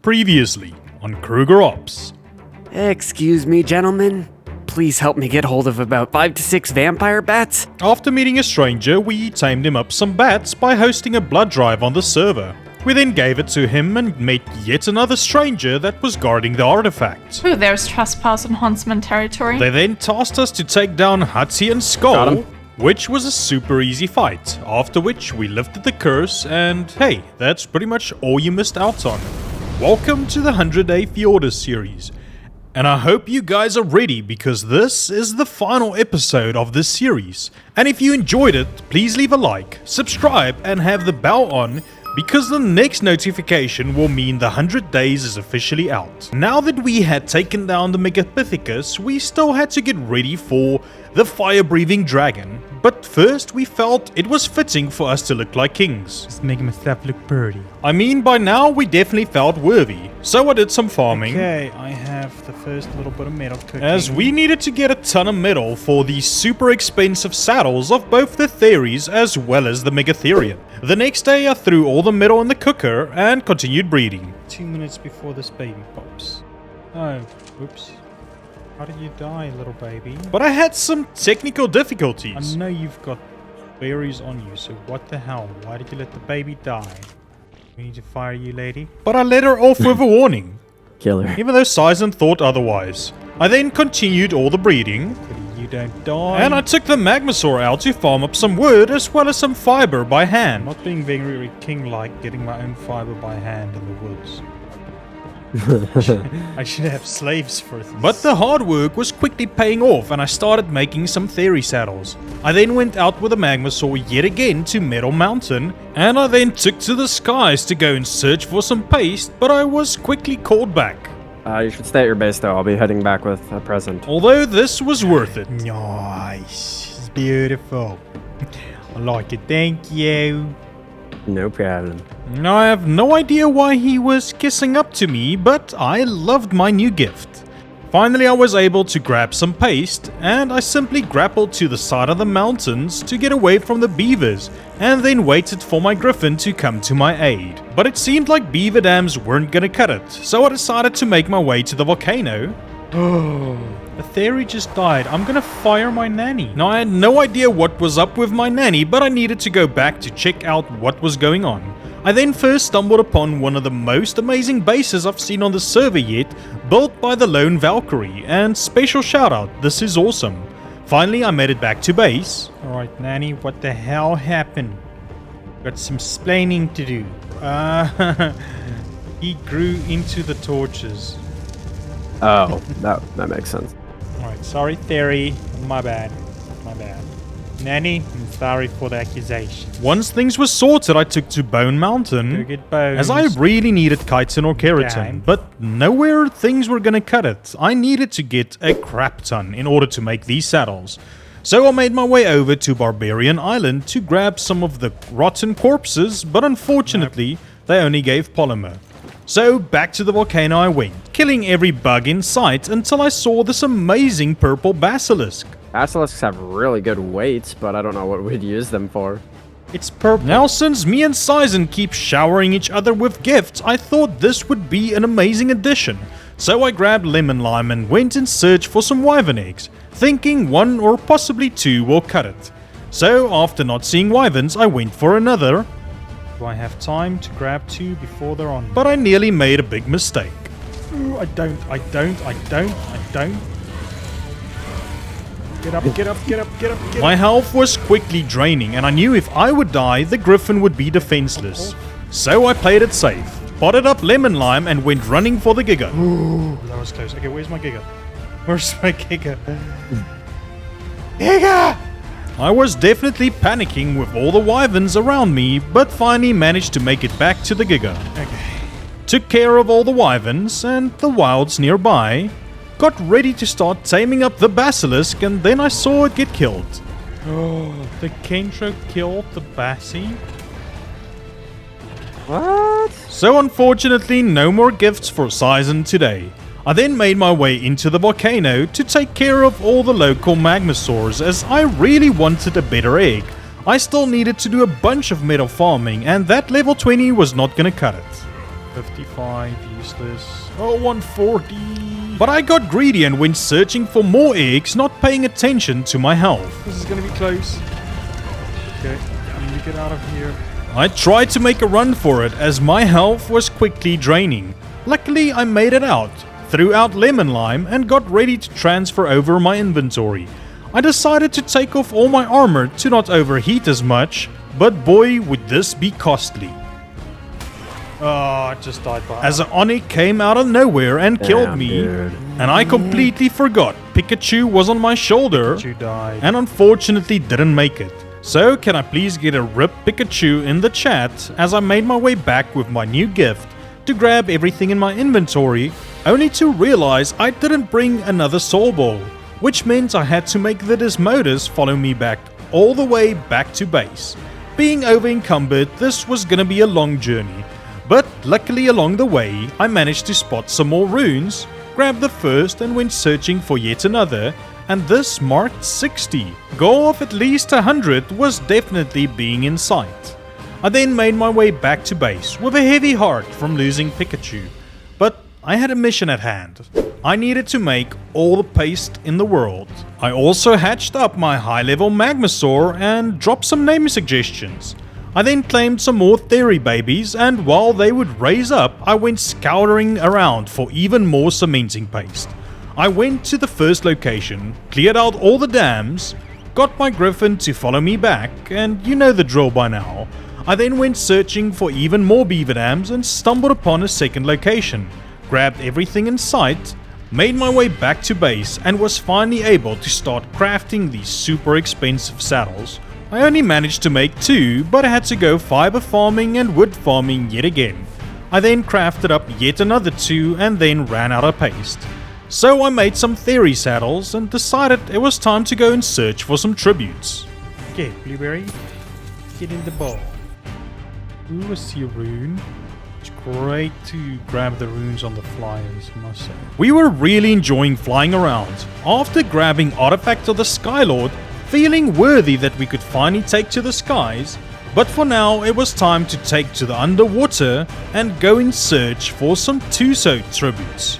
Previously on Kruger Ops. Excuse me, gentlemen. Please help me get hold of about 5 to 6 vampire bats. After meeting a stranger, we tamed him up some bats by hosting a blood drive on the server. We then gave it to him and met yet another stranger that was guarding the artifact. Ooh, there's trespass on Huntsman territory. They then tasked us to take down Hutzi and Skull, which was a super easy fight, after which we lifted the curse and hey, that's pretty much all you missed out on. Welcome to the 100-Day Fjordur series. And I hope you guys are ready because this is the final episode of this series. And if you enjoyed it, please leave a like, subscribe and have the bell on because the next notification will mean the 100 days is officially out. Now that we had taken down the Megapithecus, we still had to get ready for the fire-breathing dragon. But first we felt it was fitting for us to look like kings. Just making myself look pretty. I mean, by now we definitely felt worthy. So I did some farming. Okay, I have the first little bit of metal cooking. As we needed to get a ton of metal for the super expensive saddles of both the Theres as well as the Megatherium. The next day I threw all the metal in the cooker and continued breeding. 2 minutes before this baby pops. Oh, oops. How did you die, little baby? But I had some technical difficulties. I know you've got berries on you, so what the hell? Why did you let the baby die? We need to fire you, lady. But I let her off with a warning. Killer. Even though Sizen thought otherwise. I then continued all the breeding. You don't die. And I took the Magmasaur out to farm up some wood as well as some fiber by hand. Not being very king-like, getting my own fiber by hand in the woods. I should have slaves for this. But the hard work was quickly paying off and I started making some Theory saddles. I then went out with a Magmasaur yet again to Metal Mountain and I then took to the skies to go and search for some paste, but I was quickly called back. You should stay at your base though. I'll be heading back with a present. Although this was worth it. Nice. It's beautiful. I like it. Thank you. No problem. Now I have no idea why he was kissing up to me, but I loved my new gift. Finally I was able to grab some paste, and I simply grappled to the side of the mountains to get away from the beavers, and then waited for my griffin to come to my aid. But it seemed like beaver dams weren't gonna cut it, so I decided to make my way to the volcano. Oh, the theory just died. I'm gonna fire my nanny. Now I had no idea what was up with my nanny, but I needed to go back to check out what was going on. I then first stumbled upon one of the most amazing bases I've seen on the server yet, built by the Lone Valkyrie, and special shout out, this is awesome. Finally I made it back to base. Alright nanny, what the hell happened? Got some splaining to do. He grew into the torches. Oh, that makes sense. Alright, sorry theory, my bad. Nanny, I'm sorry for the accusation. Once things were sorted, I took to Bone Mountain, Go get bones. as I really needed chitin or keratin, Okay. but nowhere things were gonna cut it. I needed to get a crap ton in order to make these saddles. So I made my way over to Barbarian Island to grab some of the rotten corpses, but unfortunately, they only gave polymer. So back to the volcano I went, killing every bug in sight until I saw this amazing purple basilisk. Basilisks have really good weights, but I don't know what we'd use them for. It's purple. Now since me and Sizen keep showering each other with gifts, I thought this would be an amazing addition. So I grabbed lemon lime and went in search for some wyvern eggs, thinking 1 or possibly 2 will cut it. So after not seeing wyverns, I went for another. Do I have time to grab 2 before they're on? But I nearly made a big mistake. Ooh, I don't. Get up. My health was quickly draining and I knew if I would die, the griffin would be defenseless. So I played it safe, potted up lemon lime and went running for the giga. Ooh, that was close. Okay, where's my giga? Giga! I was definitely panicking with all the wyverns around me, but finally managed to make it back to the giga. Okay. Took care of all the wyverns and the wilds nearby, got ready to start taming up the basilisk, and then I saw it get killed. Oh, the Kentro killed the Bassie? What? So unfortunately, no more gifts for Sizen today. I then made my way into the volcano to take care of all the local Magmasaurs as I really wanted a better egg. I still needed to do a bunch of metal farming and that level 20 was not gonna cut it. 55, useless. Oh, 140. But I got greedy and went searching for more eggs, not paying attention to my health. This is gonna be close. Okay, I need to get out of here. I tried to make a run for it as my health was quickly draining. Luckily, I made it out, threw out lemon lime, and got ready to transfer over my inventory. I decided to take off all my armor to not overheat as much, but boy would this be costly. Oh, I just died by As an Onyx came out of nowhere and killed me, dude. and I completely forgot Pikachu was on my shoulder, You died. and unfortunately didn't make it. So can I please get a RIP Pikachu in the chat as I made my way back with my new gift to grab everything in my inventory, only to realize I didn't bring another soul ball, which meant I had to make the Desmodus follow me back all the way back to base. Being over encumbered, this was gonna be a long journey, but luckily along the way I managed to spot some more runes, grabbed the first and went searching for yet another, and this marked 60. Goal of at least 100 was definitely being in sight. I then made my way back to base with a heavy heart from losing Pikachu, but I had a mission at hand. I needed to make all the paste in the world. I also hatched up my high-level Magmasaur and dropped some name suggestions. I then claimed some more theory babies, and while they would raise up, I went scouring around for even more cementing paste. I went to the first location, cleared out all the dams, got my griffin to follow me back, and you know the drill by now. I then went searching for even more beaver dams and stumbled upon a second location, grabbed everything in sight, made my way back to base, and was finally able to start crafting these super expensive saddles. I only managed to make 2, but I had to go fiber farming and wood farming yet again. I then crafted up yet another 2 and then ran out of paste. So I made some theory saddles and decided it was time to go and search for some tributes. Okay, Blueberry, get in the ball. Ooh, I see a rune. It's great to grab the runes on the flyers, I must say. We were really enjoying flying around. After grabbing Artifact of the Skylord, feeling worthy that we could finally take to the skies, but for now it was time to take to the underwater and go in search for some Tuso tributes.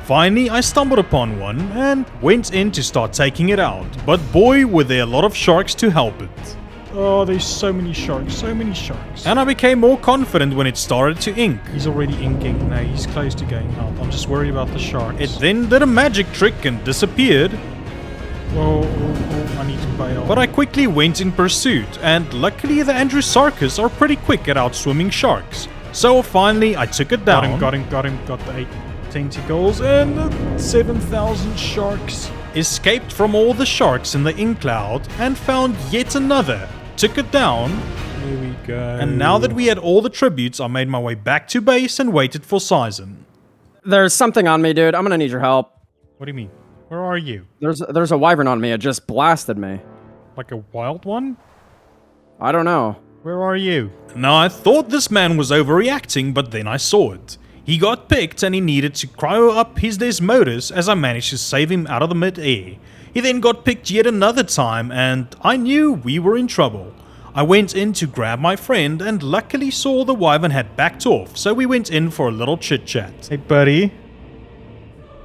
Finally, I stumbled upon one and went in to start taking it out, but boy were there a lot of sharks to help it. Oh, there's so many sharks, so many sharks. And I became more confident when it started to ink. He's already inking. No, he's close to going out. I'm just worried about the sharks. It then did a magic trick and disappeared, Oh, I need to bail. but I quickly went in pursuit, and luckily the Andrewsarchus are pretty quick at outswimming sharks. So finally I took it down. Got him, got the 8 tentacles and 7,000 sharks. Escaped from all the sharks in the ink cloud and found yet another. Took it down, Here we go. and now that we had all the tributes, I made my way back to base and waited for Sizen. There's something on me, dude. I'm gonna need your help. What do you mean? Where are you? There's a wyvern on me. It just blasted me. Like a wild one? I don't know. Where are you? Now I thought this man was overreacting, but then I saw it. He got picked and he needed to cryo up his Desmodus as I managed to save him out of the mid-air. He then got picked yet another time and I knew we were in trouble. I went in to grab my friend and luckily saw the wyvern had backed off, so we went in for a little chit-chat. Hey, buddy.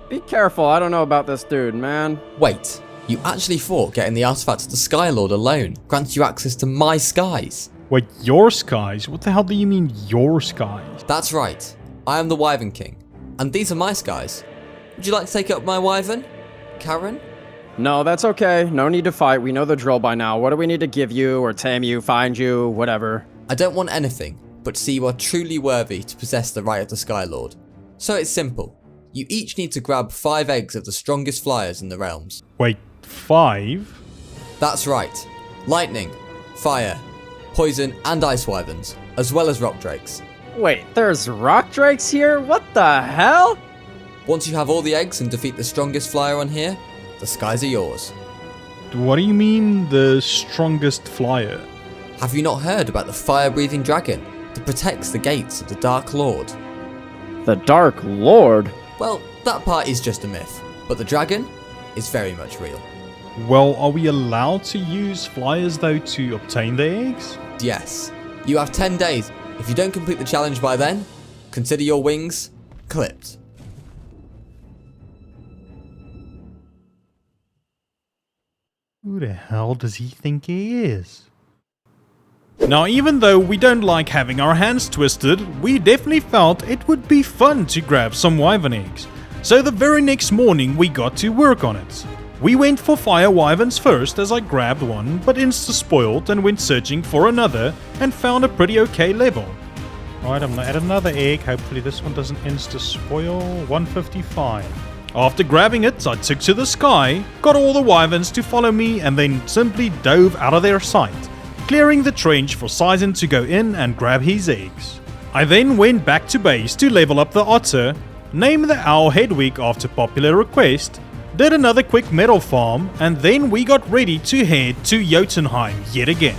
Be careful. I don't know about this dude, man. Wait, you actually thought getting the artifact of the Skylord alone grants you access to my skies? Wait, your skies? What the hell do you mean, your skies? That's right. I am the Wyvern King, and these are my skies. Would you like to take up my wyvern, Karen? No, that's okay. No need to fight. We know the drill by now. What do we need to give you or tame you, find you, whatever? I don't want anything, but to see you are truly worthy to possess the right of the Skylord. So it's simple. You each need to grab 5 eggs of the strongest flyers in the realms. Wait, 5? That's right. Lightning, fire, poison and ice wyverns, as well as rock drakes. Wait, there's rock drakes here? What the hell? Once you have all the eggs and defeat the strongest flyer on here, the skies are yours. What do you mean, the strongest flyer? Have you not heard about the fire-breathing dragon that protects the gates of the Dark Lord? The Dark Lord? Well, that part is just a myth, but the dragon is very much real. Well, are we allowed to use flyers, though, to obtain the eggs? Yes, you have 10 days. If you don't complete the challenge by then, consider your wings clipped. Who the hell does he think he is? Now, even though we don't like having our hands twisted, we definitely felt it would be fun to grab some wyvern eggs. So the very next morning we got to work on it. We went for fire wyverns first, as I grabbed one, but insta-spoiled and went searching for another and found a pretty okay level. Alright, I'm gonna add another egg. Hopefully this one doesn't insta-spoil. 155. After grabbing it, I took to the sky, got all the wyverns to follow me, and then simply dove out of their sight, clearing the trench for Sizen to go in and grab his eggs. I then went back to base to level up the otter, name the owl Hedwig after popular request, did another quick metal farm, and then we got ready to head to Jotunheim yet again.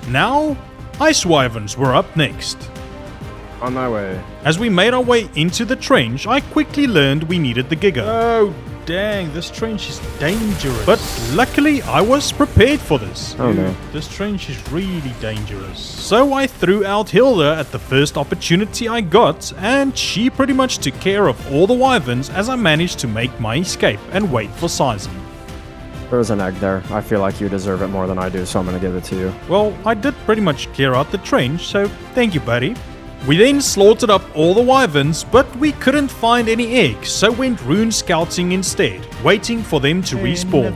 Now, ice wyverns were up next. On my way. As we made our way into the trench, I quickly learned we needed the Giga. Oh, dang, this trench is dangerous. But luckily, I was prepared for this. Oh no. This trench is really dangerous. So I threw out Hilda at the first opportunity I got, and she pretty much took care of all the wyverns as I managed to make my escape and wait for Sizen. There was an egg there. I feel like you deserve it more than I do, so I'm gonna give it to you. Well, I did pretty much clear out the trench, so thank you, buddy. We then slaughtered up all the wyverns, but we couldn't find any eggs, so went rune scouting instead, waiting for them to respawn.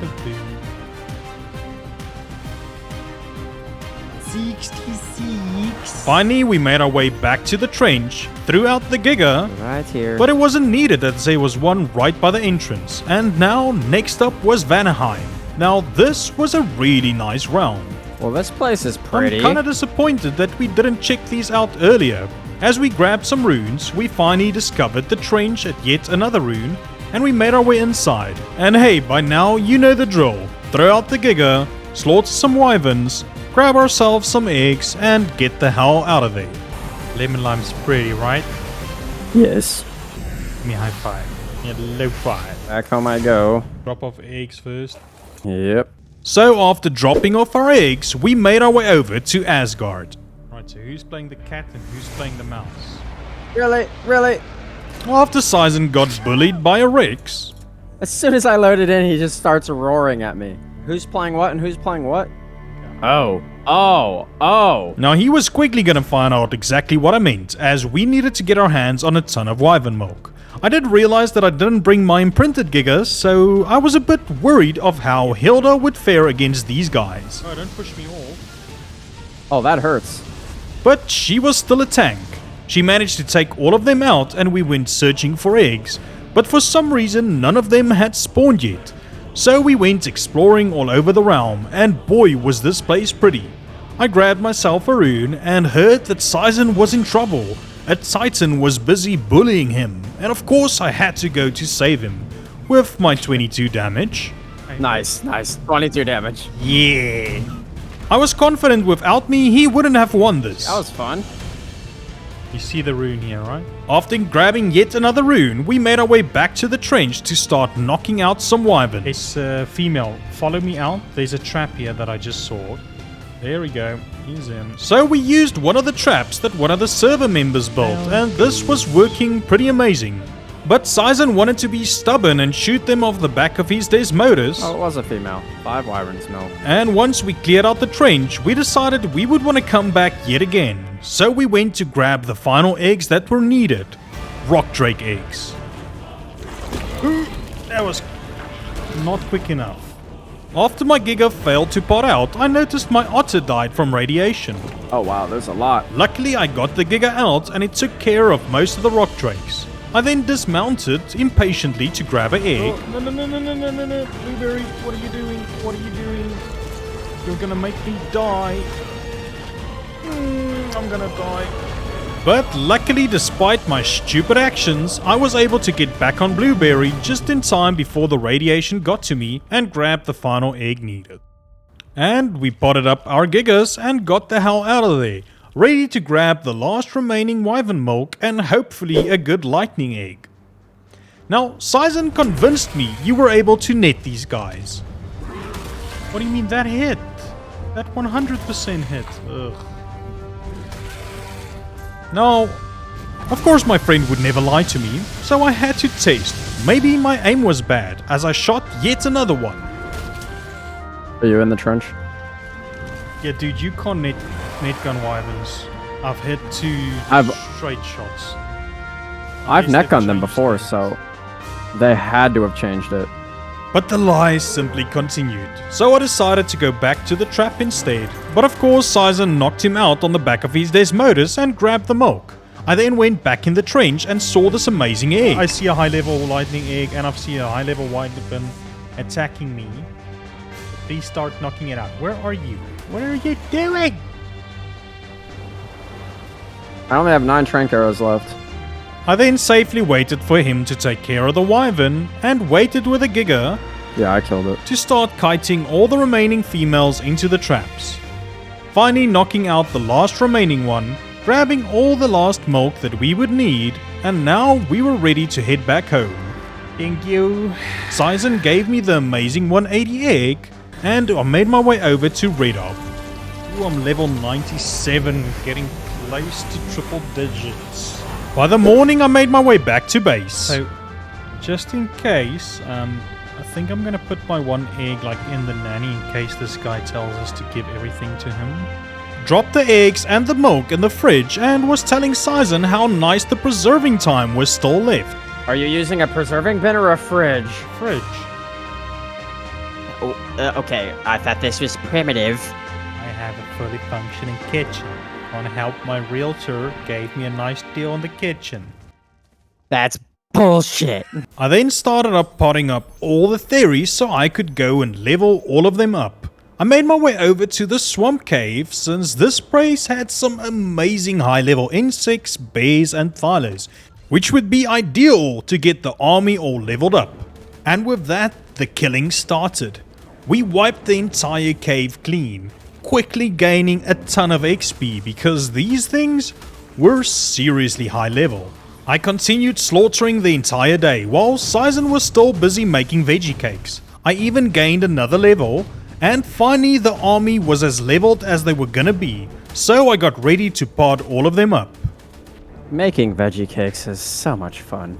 66. Finally, we made our way back to the trench, threw out the Giga, Right here. but it wasn't needed as there was one right by the entrance. And now, next up was Vanaheim. Now, this was a really nice round. Well, this place is pretty. I'm kinda disappointed that we didn't check these out earlier. As we grabbed some runes, we finally discovered the trench at yet another rune, and we made our way inside. And hey, by now you know the drill. Throw out the Giga, slaughter some wyverns, grab ourselves some eggs, and get the hell out of there. Lemon lime's pretty, right? Yes. Give me a high five. Yeah, low five. Back home I go. Drop off eggs first. Yep. So after dropping off our eggs, we made our way over to Asgard. Right, so who's playing the cat and who's playing the mouse? Really? Really? After Sizen got bullied by a Rex, As soon as I load it in, he just starts roaring at me. Who's playing what and who's playing what? Oh. now he was quickly gonna find out exactly what I meant, as we needed to get our hands on a ton of wyvern milk. I did realize that I didn't bring my imprinted gigas, so I was a bit worried of how Hilda would fare against these guys. Oh, don't push me off. Oh, that hurts. But she was still a tank. She managed to take all of them out and we went searching for eggs, but for some reason none of them had spawned yet. So we went exploring all over the realm, and boy was this place pretty. I grabbed myself a rune and heard that Sizen was in trouble. A titan was busy bullying him, and of course I had to go to save him, with my 22 damage. Nice. 22 damage. Yeah. I was confident without me he wouldn't have won this. That was fun. You see the rune here, right? After grabbing yet another rune, we made our way back to the trench to start knocking out some wyverns. It's female. Follow me out. There's a trap here that I just saw. There we go. He's in. So we used one of the traps that one of the server members built, and this was working pretty amazing. But Sizen wanted to be stubborn and shoot them off the back of his Desmodus. Oh, it was a female. 5 wyverns milk. And once we cleared out the trench, we decided we would want to come back yet again. So we went to grab the final eggs that were needed. Rock Drake eggs. That was not quick enough. After my Giga failed to pot out, I noticed my otter died from radiation. Oh wow, there's a lot. Luckily I got the Giga out and it took care of most of the rock drakes. I then dismounted impatiently to grab an egg. Oh, no. Blueberry, what are you doing? What are you doing? You're gonna make me die. I'm gonna die. But luckily, despite my stupid actions, I was able to get back on Blueberry just in time before the radiation got to me and grabbed the final egg needed. And we potted up our Gigas and got the hell out of there, ready to grab the last remaining wyvern milk and hopefully a good lightning egg. Now, Sizen convinced me you were able to net these guys. What do you mean that hit? That 100% hit. Ugh. Now, of course my friend would never lie to me, so I had to test. Maybe my aim was bad, as I shot yet another one. Are you in the trench? Yeah, dude, you can't net gun wyverns. I've hit 2 straight shots. I've Yes, net they've gunned them changed before, things. so they had to have changed it. But the lies simply continued, so I decided to go back to the trap instead. But of course, Sizen knocked him out on the back of his Desmodus and grabbed the milk. I then went back in the trench and saw this amazing egg. I see a high-level lightning egg, and I've seen a high-level wyvern attacking me. Please start knocking it out. Where are you? What are you doing? I only have 9 trank arrows left. I then safely waited for him to take care of the wyvern and waited with a gigger Yeah, I killed it. to start kiting all the remaining females into the traps. Finally knocking out the last remaining one, grabbing all the last milk that we would need, and now we were ready to head back home. Thank you. Sizen gave me the amazing 180 egg, and I made my way over to Red Up. Ooh, I'm level 97, getting close to triple digits. By the morning I made my way back to base. So, just in case, I think I'm gonna put my 1 egg like in the nanny in case this guy tells us to give everything to him. Dropped the eggs and the milk in the fridge and was telling Sizen how nice the preserving time was still left. Are you using a preserving bin or a fridge? Fridge. Oh, okay, I thought this was primitive. I have a fully functioning kitchen. On help, my realtor gave me a nice deal in the kitchen. That's bullshit. I then started up potting up all the theories so I could go and level all of them up. I made my way over to the swamp cave since this place had some amazing high level insects, bears and thylas, which would be ideal to get the army all leveled up. And with that, the killing started. We wiped the entire cave clean, quickly gaining a ton of XP because these things were seriously high level. I continued slaughtering the entire day while Sizen was still busy making veggie cakes. I even gained another level, and finally the army was as leveled as they were gonna be, so I got ready to pod all of them up. Making veggie cakes is so much fun.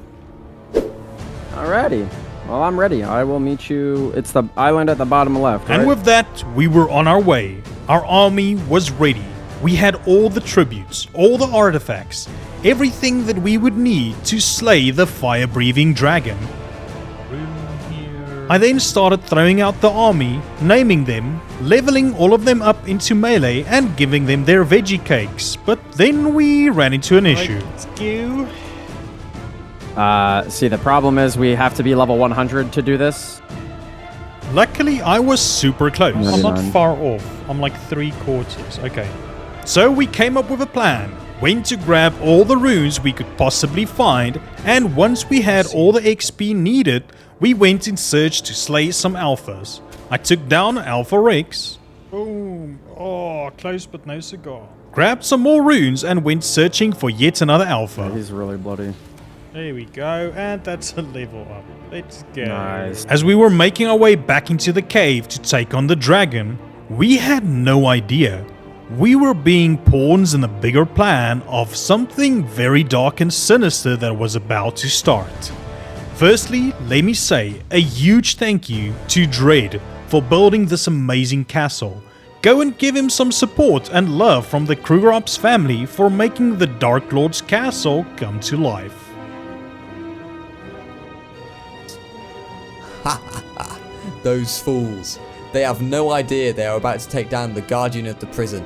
Alrighty. Well, I'm ready. I will meet you. It's the island at the bottom left, right? And with that, we were on our way. Our army was ready. We had all the tributes, all the artifacts, everything that we would need to slay the fire-breathing dragon. I then started throwing out the army, naming them, leveling all of them up into melee and giving them their veggie cakes. But then we ran into an issue. See, the problem is we have to be level 100 to do this. Luckily, I was super close. I'm not 99. far off. I'm like 3/4. Okay. So we came up with a plan. Went to grab all the runes we could possibly find, and once we had all the XP needed, we went in search to slay some alphas. I took down Alpha Rex, Boom. Oh, close but no cigar. grabbed some more runes and went searching for yet another alpha. He's really bloody. There we go. And that's a level up. Let's go. Nice. As we were making our way back into the cave to take on the dragon, we had no idea. We were being pawns in the bigger plan of something very dark and sinister that was about to start. Firstly, let me say a huge thank you to Dread for building this amazing castle. Go and give him some support and love from the Krugerops family for making the Dark Lord's castle come to life. Those fools. They have no idea they are about to take down the guardian of the prison.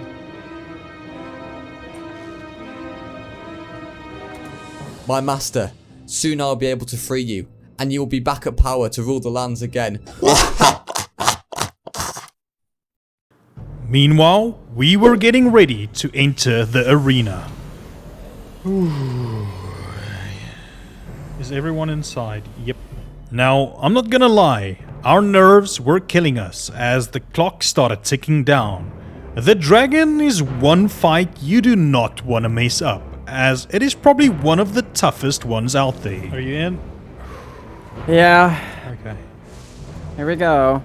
My master, soon I'll be able to free you, and you will be back at power to rule the lands again. Meanwhile, we were getting ready to enter the arena. Is everyone inside? Yep. Now, I'm not gonna lie, our nerves were killing us as the clock started ticking down. The dragon is one fight you do not want to mess up, as it is probably one of the toughest ones out there. Are you in? Yeah. Okay. Here we go.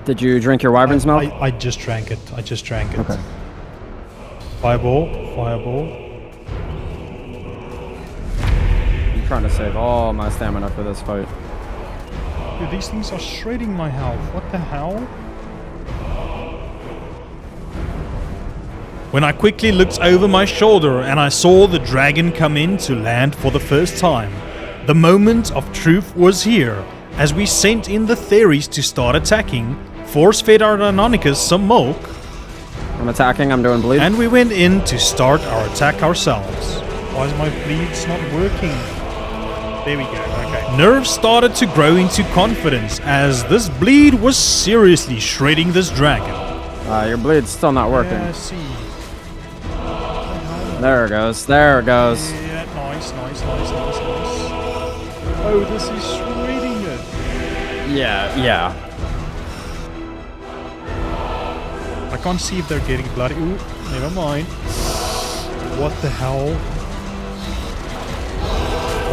Did you drink your wyvern's milk? I just drank it. I just drank it. Okay. Fireball. Fireball. I'm trying to save all my stamina for this fight. Dude, these things are shredding my health. What the hell? When I quickly looked over my shoulder and I saw the dragon come in to land for the first time, the moment of truth was here, as we sent in the theories to start attacking, force-fed our Deinonychus some milk, I'm attacking, I'm doing bleed. and we went in to start our attack ourselves. Why is my bleeds not working? There we go. Okay. Nerves started to grow into confidence as this bleed was seriously shredding this dragon. Your bleed's still not working. Yeah, see. There it goes. There it goes. Yeah, nice. Oh, this is shredding it. Yeah. I can't see if they're getting bloody. Ooh, never mind. What the hell?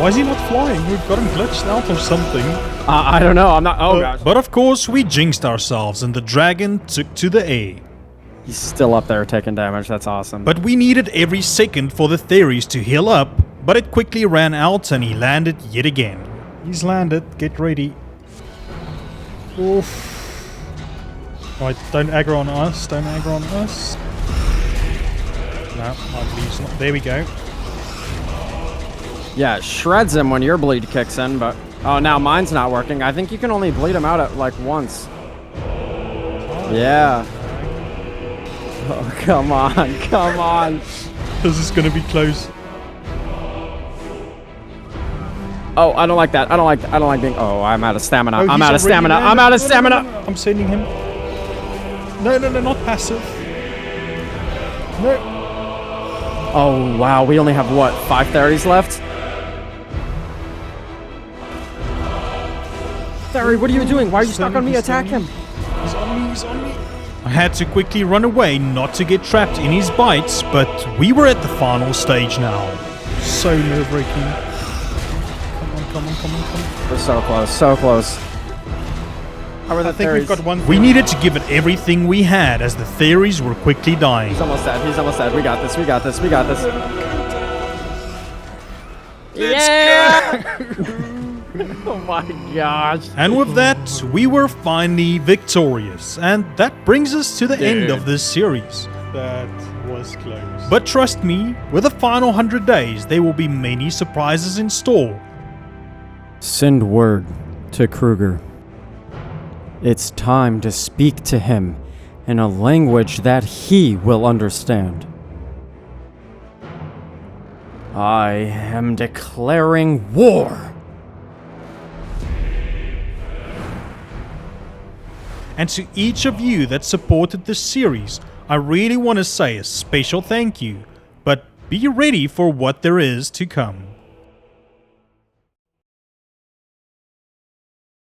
Why is he not flying? We've got him glitched out or something. I don't know. I'm not. Oh, gosh. But of course, we jinxed ourselves and the dragon took to the air. He's still up there taking damage. That's awesome. But we needed every second for the theories to heal up, but it quickly ran out and he landed yet again. He's landed. Get ready. Oof. Right, don't aggro on us. Don't aggro on us. No, my bleed's not. There we go. Yeah, it shreds him when your bleed kicks in, but... Oh, now mine's not working. I think you can only bleed him out at, like, once. Yeah. Oh, come on. This is gonna be close. Oh, I don't like that. I don't like being... Oh, I'm out of stamina. Oh, I'm he's out of already stamina. landed. I'm out of No, stamina. no. I'm sending him. No, not passive. No. Oh, wow. We only have, what, 5 theories left? Theory, what are you doing? Why are you stuck on me? Attack him. He's on me. I had to quickly run away not to get trapped in his bites, but we were at the final stage now. So nerve-wracking. Come on. We're so close. How are the I think theories? we've got one. We needed to give it everything we had as the theories were quickly dying. He's almost dead. We got this. Yeah! Oh my gosh. And with that, we were finally victorious. And that brings us to the end of this series. That was close. But trust me, with the final 100 days, there will be many surprises in store. Send word to Kruger. It's time to speak to him in a language that he will understand. I am declaring war. And to each of you that supported this series, I really want to say a special thank you. But be ready for what there is to come.